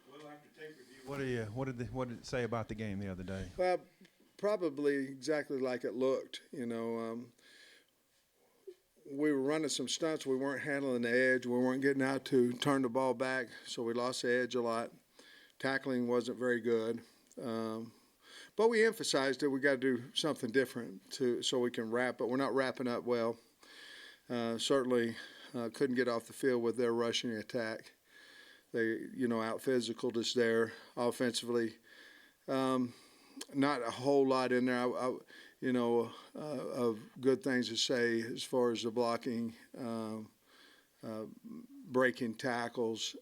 Well, after tape review, what did it say about the game the other day? Well, probably exactly like it looked. We were running some stunts. We weren't handling the edge. We weren't getting out to turn the ball back, so we lost the edge a lot. Tackling wasn't very good. But we emphasized that we got to do something different so we can wrap, but we're not wrapping up well. Certainly couldn't get off the field with their rushing attack. They, out-physicaled us there offensively. Not a whole lot in there, of good things to say as far as the blocking, breaking tackles,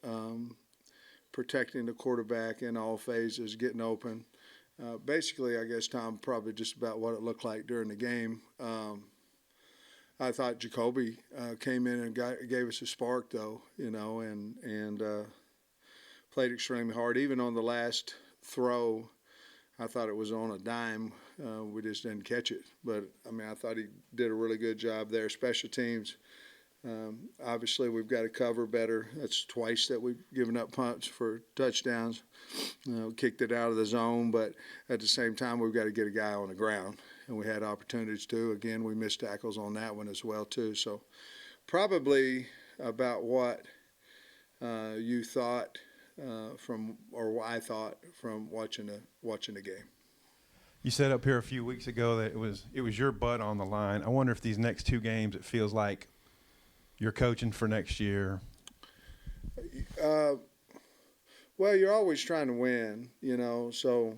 protecting the quarterback in all phases, getting open. Basically, I guess, Tom, probably just about what it looked like during the game. I thought Jacoby came in and gave us a spark, though, and played extremely hard. Even on the last throw, I thought it was on a dime. We just didn't catch it. But, I thought he did a really good job there. Special teams, obviously, we've got to cover better. That's twice that we've given up punts for touchdowns. Kicked it out of the zone, but at the same time, we've got to get a guy on the ground. And we had opportunities to. Again, we missed tackles on that one as well, too. So probably about what you thought or what I thought from watching the game. You said up here a few weeks ago that it was your butt on the line. I wonder if these next two games it feels like you're coaching for next year. Well, you're always trying to win, so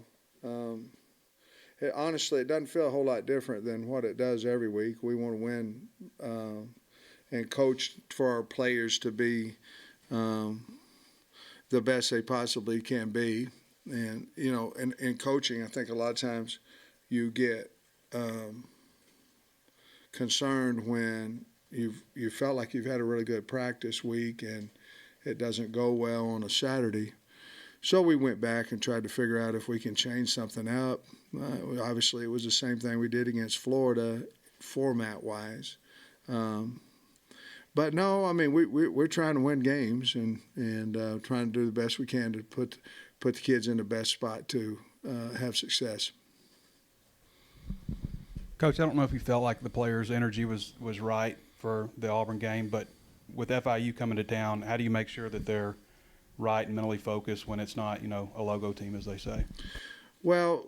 honestly, it doesn't feel a whole lot different than what it does every week. We want to win and coach for our players to be the best they possibly can be. And, in coaching, I think a lot of times you get concerned when you felt like you've had a really good practice week and it doesn't go well on a Saturday. So we went back and tried to figure out if we can change something up. Obviously, it was the same thing we did against Florida format-wise. But no, we're trying to win games and trying to do the best we can to put the kids in the best spot to have success. Coach, I don't know if you felt like the players' energy was right for the Auburn game, but with FIU coming to town, how do you make sure that they're right and mentally focused when it's not, a logo team, as they say? Well,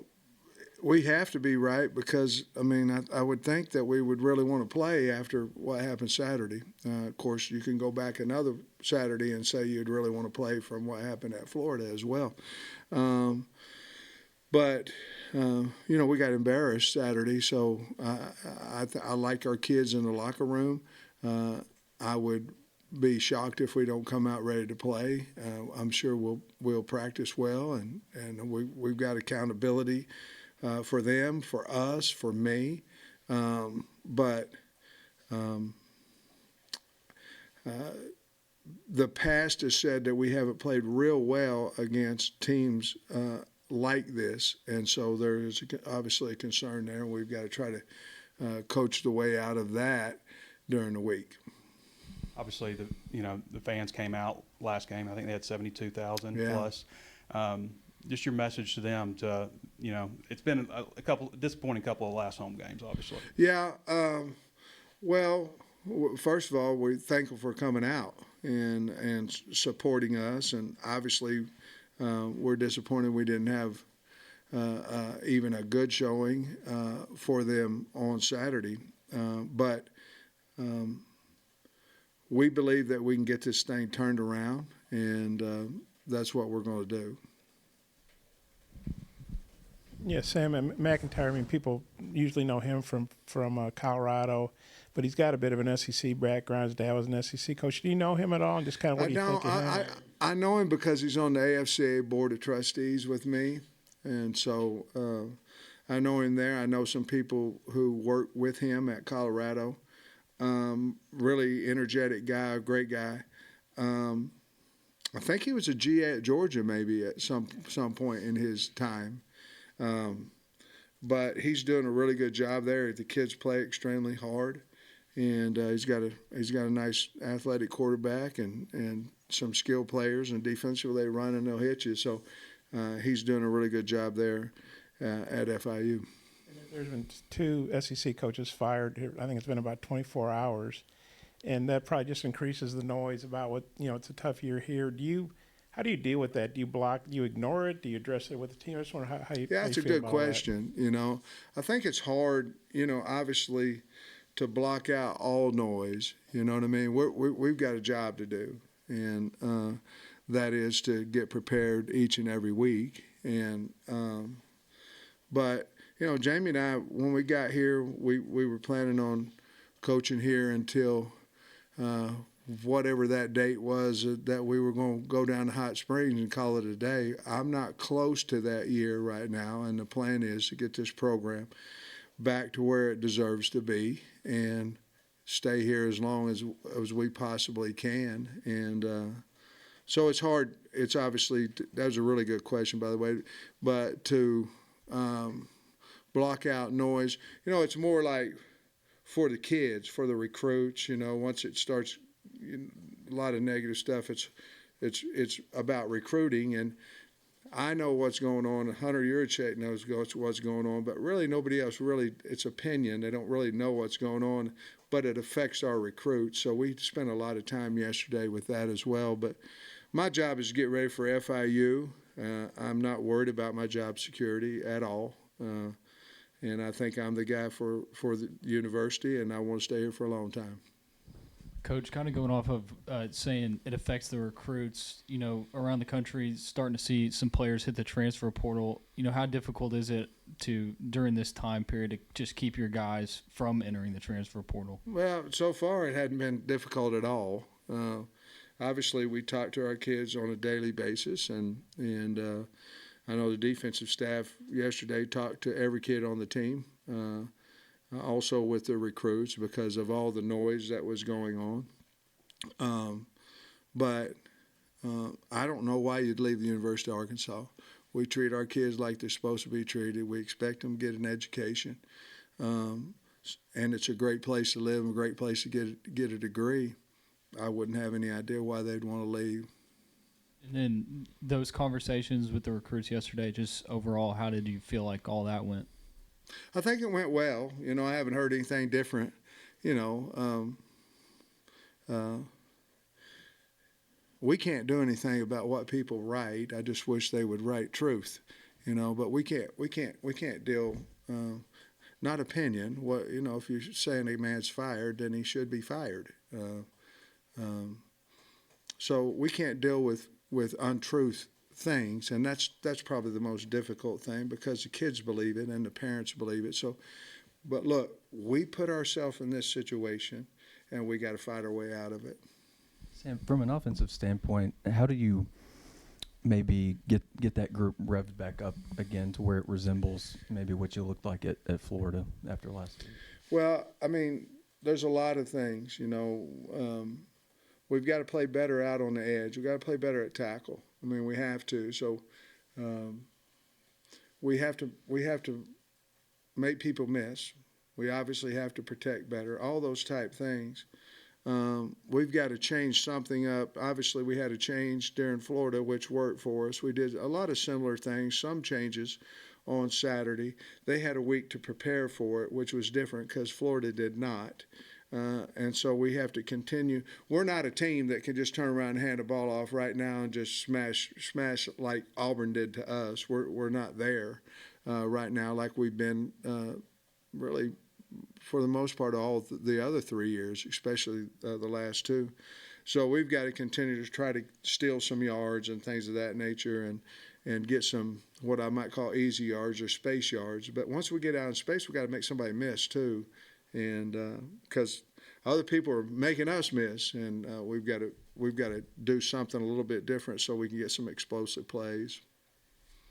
we have to be right because, I would think that we would really want to play after what happened Saturday. Of course, you can go back another Saturday and say you'd really want to play from what happened at Florida as well. But we got embarrassed Saturday, so I like our kids in the locker room. I would be shocked if we don't come out ready to play. I'm sure we'll practice well, and we've got accountability for them, for us, for me. But the past has said that we haven't played real well against teams like this, and so there is obviously a concern there, and we've got to try to coach the way out of that during the week. Obviously, the fans came out last game. I think they had 72,000 plus. Just your message to them to, it's been a disappointing couple of last home games, obviously. Yeah. Well, first of all, we're thankful for coming out and supporting us, and obviously we're disappointed we didn't have even a good showing for them on Saturday. But we believe that we can get this thing turned around, and that's what we're going to do. Yeah, Sam and McIntyre, people usually know him from Colorado, but he's got a bit of an SEC background. His dad was an SEC coach. Do you know him at all? And just kind of what do you think of him? I know him because he's on the AFCA Board of Trustees with me, and so I know him there. I know some people who work with him at Colorado. Really energetic guy, a great guy. I think he was a GA at Georgia maybe at some point in his time. But he's doing a really good job there. The kids play extremely hard, and he's got a nice athletic quarterback and some skilled players, and defensively they run and they'll hit you. So he's doing a really good job there at FIU. There's been 2 SEC coaches fired here. I think it's been about 24 hours, and that probably just increases the noise about what, it's a tough year here. How do you deal with that? Do you block? Do you ignore it? Do you address it with the team? I just wonder how you. Yeah, that's a good question. I think it's hard. Obviously, to block out all noise. You know what I mean? We've got a job to do, and that is to get prepared each and every week. And but Jamie and I, when we got here, we were planning on coaching here until whatever that date was that we were going to go down to Hot Springs and call it a day. I'm not close to that year right now, and the plan is to get this program back to where it deserves to be and stay here as long as we possibly can. And so it's hard. It's obviously, that was a really good question, by the way, but to block out noise, it's more like for the kids, for the recruits, once it starts, a lot of negative stuff, it's about recruiting, and I know what's going on. Hunter Yurchek knows what's going on, but really nobody else really, it's opinion. They don't really know what's going on, but it affects our recruits. So we spent a lot of time yesterday with that as well. But my job is to get ready for FIU. I'm not worried about my job security at all. And I think I'm the guy for the university, and I want to stay here for a long time. Coach, kind of going off of saying it affects the recruits, around the country, starting to see some players hit the transfer portal. How difficult is it to, during this time period, to just keep your guys from entering the transfer portal? Well, so far it hadn't been difficult at all. Obviously, we talk to our kids on a daily basis, and I know the defensive staff yesterday talked to every kid on the team. Also with the recruits because of all the noise that was going on. But I don't know why you'd leave the University of Arkansas. We treat our kids like they're supposed to be treated. We expect them to get an education. And it's a great place to live and a great place to get a degree. I wouldn't have any idea why they'd want to leave. And then those conversations with the recruits yesterday, just overall, how did you feel like all that went? I think it went well. I haven't heard anything different. We can't do anything about what people write. I just wish they would write truth, But we can't deal. Not opinion. What if you're saying a man's fired, then he should be fired. So we can't deal with untruth things, and that's probably the most difficult thing because the kids believe it and the parents believe it. So, but look, we put ourselves in this situation, and we got to fight our way out of it. Sam, from an offensive standpoint, how do you maybe get that group revved back up again to where it resembles maybe what you looked like at Florida after last week? Well, there's a lot of things. We've got to play better out on the edge. We've got to play better at tackle. We have to. So we have to make people miss. We obviously have to protect better. All those type things. We've got to change something up. Obviously, we had a change during Florida, which worked for us. We did a lot of similar things, some changes on Saturday. They had a week to prepare for it, which was different because Florida did not. And so we have to continue. We're not a team that can just turn around and hand the ball off right now and just smash like Auburn did to us. We're not there right now like we've been really for the most part all the other 3 years, especially the last 2. So we've got to continue to try to steal some yards and things of that nature and get some what I might call easy yards or space yards. But once we get out in space, we've got to make somebody miss too. And because other people are making us miss, and we've got to do something a little bit different so we can get some explosive plays.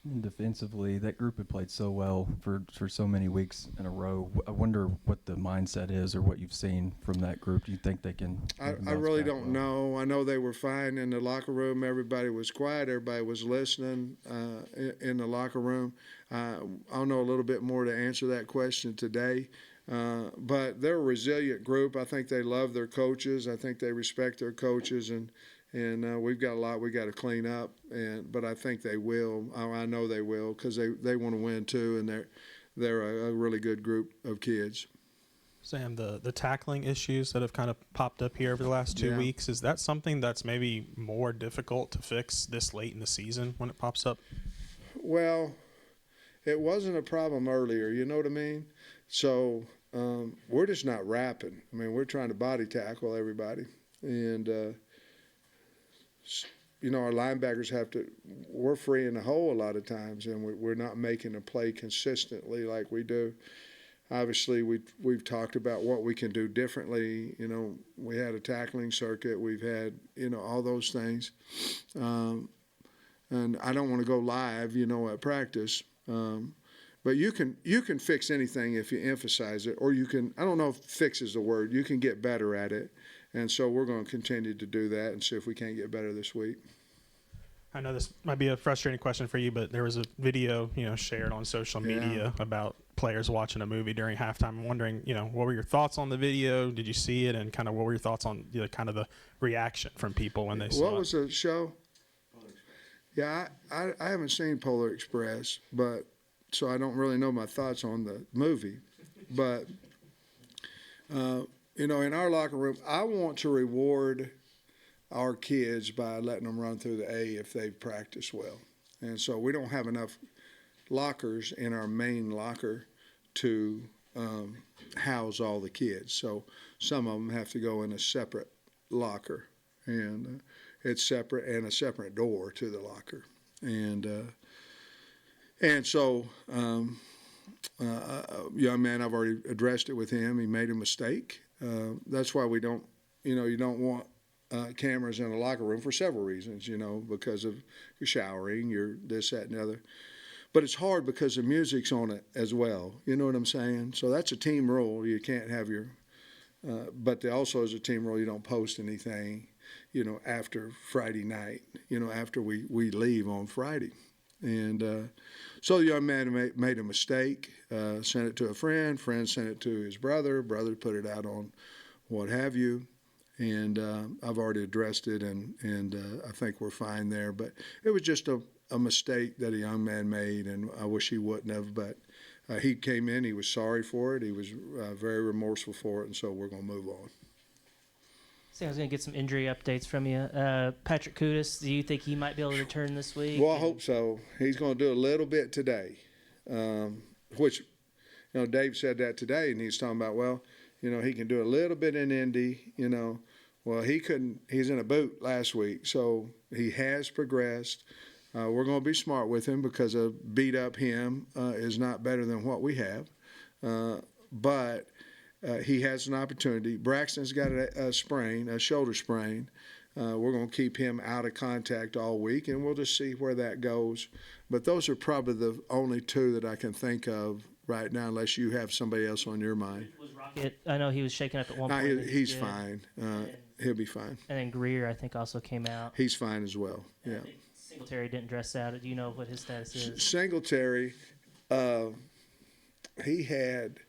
And defensively, that group had played so well for so many weeks in a row. I wonder what the mindset is or what you've seen from that group. Do you think they can? I really don't know. I know they were fine in the locker room. Everybody was quiet. Everybody was listening in the locker room. I'll know a little bit more to answer that question today. But they're a resilient group. I think they love their coaches. I think they respect their coaches, and we've got a lot we got to clean up. But I think they will. I know they will, because they want to win too, and they're a really good group of kids. Sam, the tackling issues that have kind of popped up here over the last 2 weeks, is that something that's maybe more difficult to fix this late in the season when it pops up? Well, it wasn't a problem earlier, you know what I mean? So we're just not rapping. I mean, we're trying to body tackle everybody. And, our linebackers we're free in the hole a lot of times, and we're not making a play consistently like we do. Obviously, we've talked about what we can do differently. We had a tackling circuit. We've had, all those things. And I don't want to go live, at practice. But you can fix anything if you emphasize it, or you can, I don't know if fix is the word, you can get better at it. And so we're going to continue to do that and see if we can't get better this week. I know this might be a frustrating question for you, but there was a video, shared on social media about players watching a movie during halftime. I'm wondering, what were your thoughts on the video? Did you see it? And kind of what were your thoughts on kind of the reaction from people when they saw it? What was the show? Yeah, I haven't seen Polar Express, but so I don't really know my thoughts on the movie. But, in our locker room, I want to reward our kids by letting them run through the A if they've practiced well. And so we don't have enough lockers in our main locker to house all the kids. So some of them have to go in a separate locker, and it's separate and a separate door to the locker. And so young man, I've already addressed it with him. He made a mistake. That's why we don't, you don't want cameras in a locker room for several reasons, because of your showering, your this, that, and the other. But it's hard because the music's on it as well. You know what I'm saying? So that's a team rule. You can't have your but there also is a team rule. You don't post anything, after Friday night, after we leave on Friday. And so the young man made a mistake, sent it to a friend sent it to his brother put it out on what have you. And I've already addressed it, and I think we're fine there. But it was just a mistake that a young man made, and I wish he wouldn't have. But he came in, he was sorry for it, he was very remorseful for it, and so we're going to move on. So I was going to get some injury updates from you. Patrick Kudus, do you think he might be able to return this week? Well, I hope so. He's going to do a little bit today, which, Dave said that today, and he's talking about, he can do a little bit in Indy, Well, he couldn't. He's in a boot last week, so he has progressed. We're going to be smart with him because a beat up him is not better than what we have. But he has an opportunity. Braxton's got a sprain, a shoulder sprain. We're going to keep him out of contact all week, and we'll just see where that goes. But those are probably the only two that I can think of right now, unless you have somebody else on your mind. Was Rocket? I know he was shaken up at one point. He's fine. He'll be fine. And then Greer, I think, also came out. He's fine as well. And yeah. I think Singletary didn't dress out. Do you know what his status is? Singletary, he had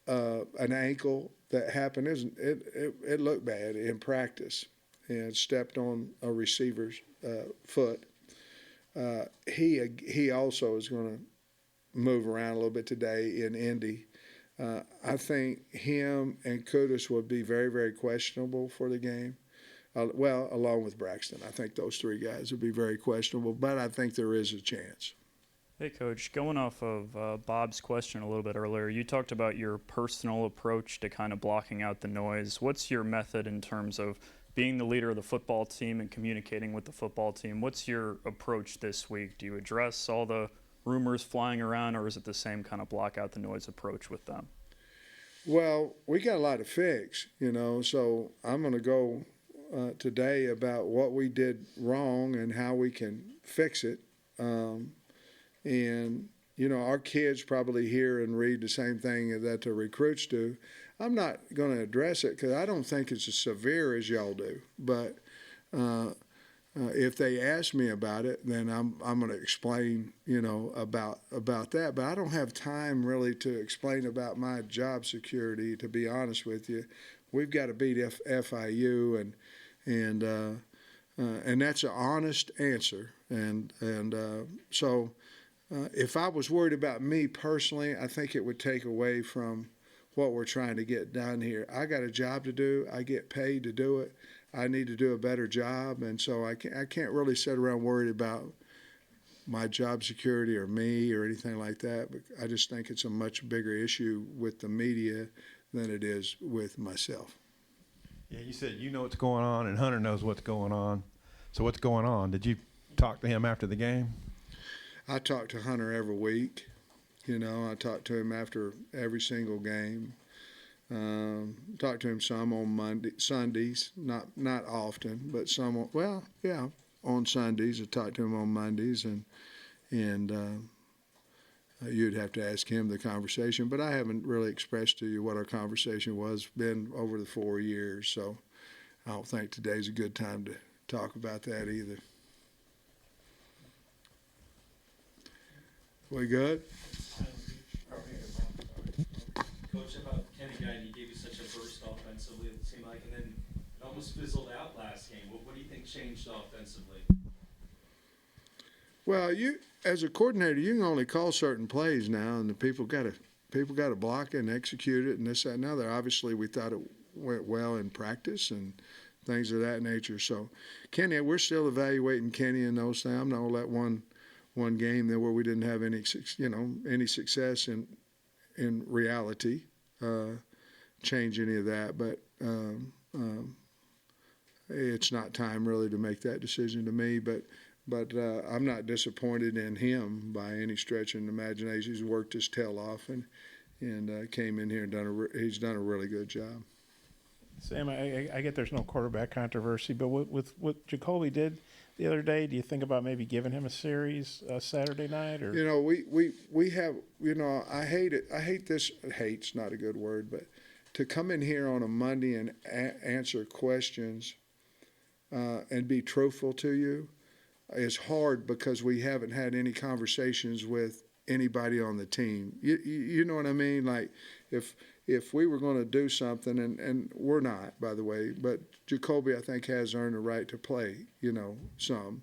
an ankle that happened. It looked bad in practice, and stepped on a receiver's foot. He also is going to move around a little bit today in Indy. I think him and Kudus would be very, very questionable for the game. Along with Braxton. I think those three guys would be very questionable, but I think there is a chance. Hey, Coach, going off of Bob's question a little bit earlier, you talked about your personal approach to kind of blocking out the noise. What's your method in terms of being the leader of the football team and communicating with the football team? What's your approach this week? Do you address all the rumors flying around, or is it the same kind of block out the noise approach with them? Well, we got a lot to fix, so I'm going to go today about what we did wrong and how we can fix it. And, our kids probably hear and read the same thing that the recruits do. I'm not going to address it because I don't think it's as severe as y'all do. But if they ask me about it, then I'm going to explain, about that. But I don't have time really to explain about my job security. To be honest with you, we've got to beat FIU, and that's an honest answer. So if I was worried about me personally, I think it would take away from what we're trying to get done here. I got a job to do. I get paid to do it. I need to do a better job, and so I can't really sit around worried about my job security or me or anything like that. But I just think it's a much bigger issue with the media than it is with myself. Yeah, you said you know what's going on, and Hunter knows what's going on. So what's going on? Did you talk to him after the game? I talk to Hunter every week. I talk to him after every single game. Talk to him some on Sundays, not often, but some. On Sundays. I talk to him on Mondays, and you'd have to ask him the conversation. But I haven't really expressed to you what our conversation was been over the 4 years, so I don't think today's a good time to talk about that either. We good? Coach, about Kenny Guy, he gave you such a burst offensively, it seemed like, and then it almost fizzled out last game. What do you think changed offensively? Well, you as a coordinator, you can only call certain plays now, and the people got to block it and execute it, and this, that, and other. Obviously, we thought it went well in practice and things of that nature. So, Kenny, we're still evaluating Kenny and those things. I'm not gonna let one game there where we didn't have any success in reality change any of that. But it's not time really to make that decision to me. But I'm not disappointed in him by any stretch of the imagination. He's worked his tail off and came in here and he's done a really good job. Sam, I get there's no quarterback controversy, but with what Jacoby did the other day, do you think about maybe giving him a series Saturday night? Or we have, I hate it. I hate this. Hate's not a good word, but to come in here on a Monday and answer questions and be truthful to you is hard because we haven't had any conversations with anybody on the team. You know what I mean? Like if we were going to do something, and we're not, by the way, but Jacoby, I think, has earned the right to play, some.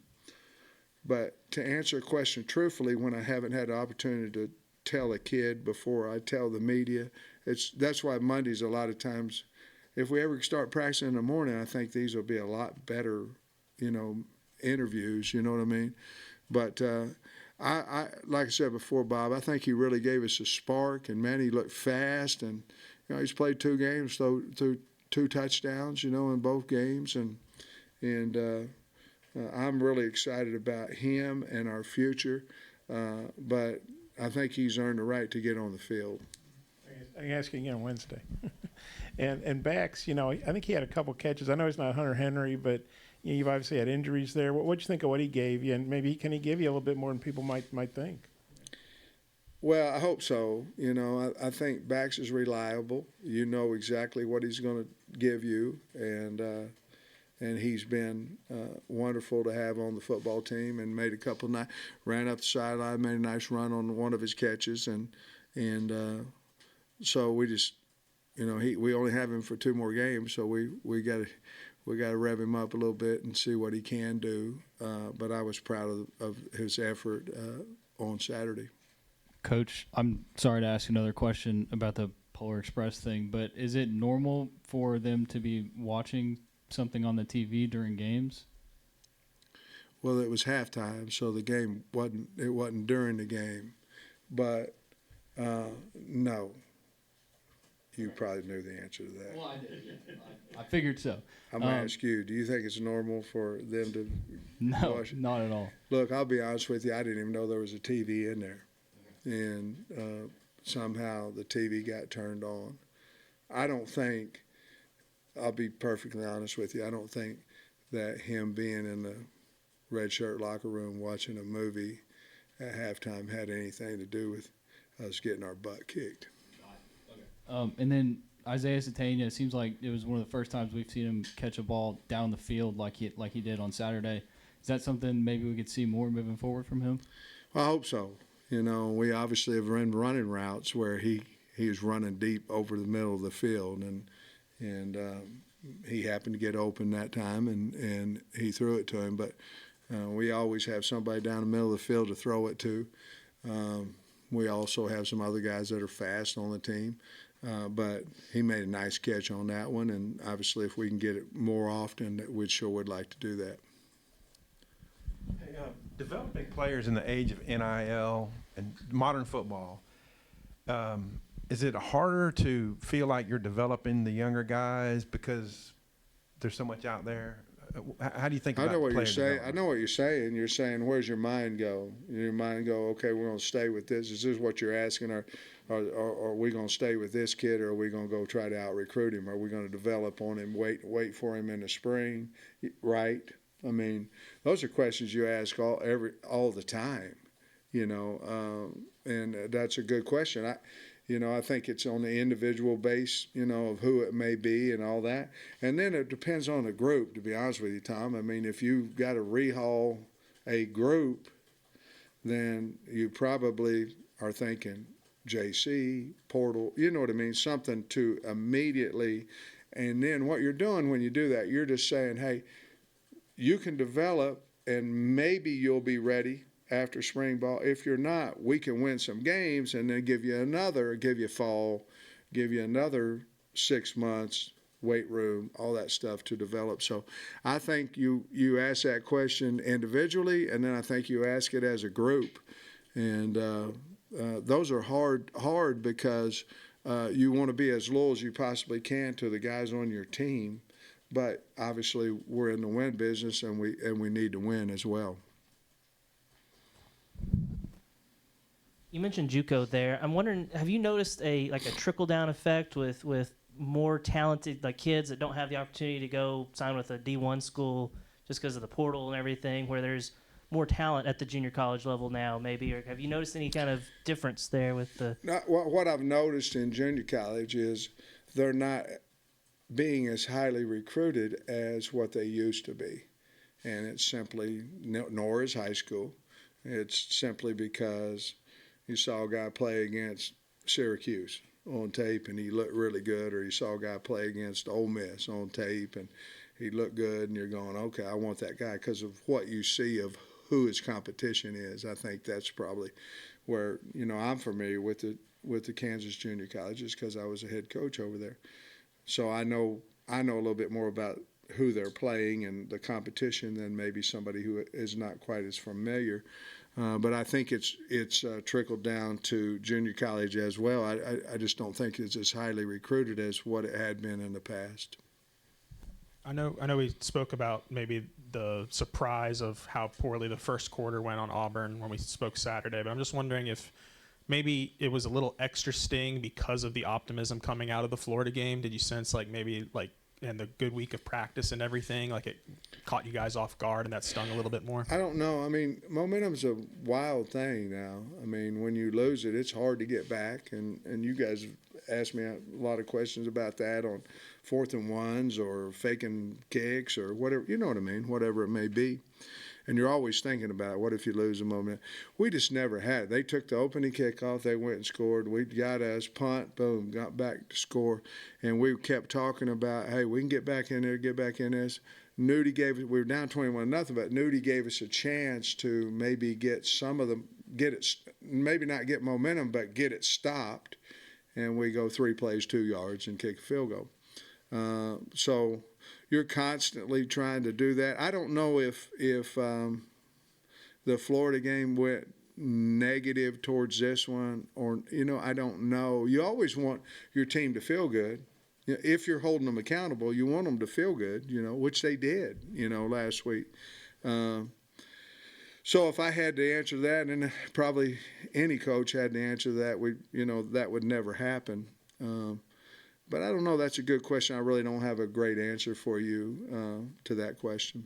But to answer a question truthfully when I haven't had the opportunity to tell a kid before I tell the media, that's why Mondays a lot of times, if we ever start practicing in the morning, I think these will be a lot better, interviews, you know what I mean? But I like I said before, Bob, I think he really gave us a spark, and man, he looked fast, and he's played 2 games, threw 2 touchdowns, in both games, and I'm really excited about him and our future. But I think he's earned the right to get on the field. I ask you again Wednesday. and backs, I think he had a couple catches. I know he's not Hunter Henry, but you've obviously had injuries there. What'd you think of what he gave you? And maybe can he give you a little bit more than people might think? Well, I hope so. I think Bax is reliable. You know exactly what he's going to give you, and he's been wonderful to have on the football team. And made a couple ran up the sideline, made a nice run on one of his catches, and so we just, we only have him for 2 more games, so we got to rev him up a little bit and see what he can do. But I was proud of his effort on Saturday. Coach, I'm sorry to ask another question about the Polar Express thing, but is it normal for them to be watching something on the TV during games? Well, it was halftime, so the game wasn't during the game. But no. You probably knew the answer to that. Well, I did. I figured so. I'm going to ask you, do you think it's normal for them to watch? No, not at all. Look, I'll be honest with you. I didn't even know there was a TV in there. And somehow the TV got turned on. I don't think, I'll be perfectly honest with you, I don't think that him being in the red shirt locker room watching a movie at halftime had anything to do with us getting our butt kicked. And then Isaiah Satania, it seems like it was one of the first times we've seen him catch a ball down the field like he did on Saturday. Is that something maybe we could see more moving forward from him? I hope so. We obviously have run running routes where he was running deep over the middle of the field, and he happened to get open that time, and he threw it to him. But we always have somebody down the middle of the field to throw it to. We also have some other guys that are fast on the team. But he made a nice catch on that one, and obviously if we can get it more often, we sure would like to do that. Hey, developing players in the age of NIL and modern football, is it harder to feel like you're developing the younger guys because there's so much out there? How do you think about I know what player you're saying. I development? know what you're saying. You're saying, where's your mind go? Your mind go, okay, we're going to stay with this. Is this what you're asking? Or are we going to stay with this kid, or are we going to go try to out-recruit him? Are we going to develop on him, wait for him in the spring, right? I mean, those are questions you ask all the time, and that's a good question. I think it's on the individual base, of who it may be and all that. And then it depends on the group, to be honest with you, Tom. I mean, if you've got to rehaul a group, then you probably are thinking JC, portal, you know what I mean, something to immediately. And then what you're doing when you do that, you're just saying, hey, you can develop and maybe you'll be ready after spring ball. If you're not, we can win some games and then give you another 6 months, weight room, all that stuff to develop. So I think you ask that question individually, and then I think you ask it as a group. And those are hard because you want to be as loyal as you possibly can to the guys on your team. But obviously we're in the win business, and we need to win as well. You mentioned JUCO there. I'm wondering, have you noticed a trickle down effect with more talented kids that don't have the opportunity to go sign with a D1 school just because of the portal and everything, where there's more talent at the junior college level now, maybe? Or have you noticed any kind of difference there with the? What I've noticed in junior college is they're not being as highly recruited as what they used to be, and it's simply nor is high school. It's simply because you saw a guy play against Syracuse on tape and he looked really good, or you saw a guy play against Ole Miss on tape and he looked good, and you're going, okay, I want that guy because of what you see of who his competition is. I think that's probably where I'm familiar with the Kansas junior colleges because I was a head coach over there, so I know a little bit more about who they're playing and the competition than maybe somebody who is not quite as familiar. But I think it's trickled down to junior college as well. I just don't think it's as highly recruited as what it had been in the past. I know we spoke about maybe the surprise of how poorly the first quarter went on Auburn when we spoke Saturday, but I'm just wondering if maybe it was a little extra sting because of the optimism coming out of the Florida game. Did you sense and the good week of practice and everything, it caught you guys off guard and that stung a little bit more? I don't know. I mean, momentum's a wild thing now. I mean, when you lose it, it's hard to get back. And you guys asked me a lot of questions about that on 4th and 1s or faking kicks or whatever, you know what I mean, whatever it may be. And you're always thinking about, what if you lose a moment? We just never had it. They took the opening kickoff. They went and scored. We got us, punt, boom, got back to score. And we kept talking about, hey, we can get back in there, get back in this. Nudie gave us, we were down 21-0, but Nudie gave us a chance to maybe get some of them, maybe not get momentum, but get it stopped. And we go 3 plays, 2 yards, and kick a field goal. So you're constantly trying to do that. I don't know if the Florida game went negative towards this one, or I don't know. You always want your team to feel good. If you're holding them accountable, you want them to feel good, which they did, last week. So if I had to answer that, and probably any coach had to answer that, that would never happen. But I don't know. That's a good question. I really don't have a great answer for you to that question.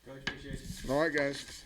Coach, appreciate it. All right, guys.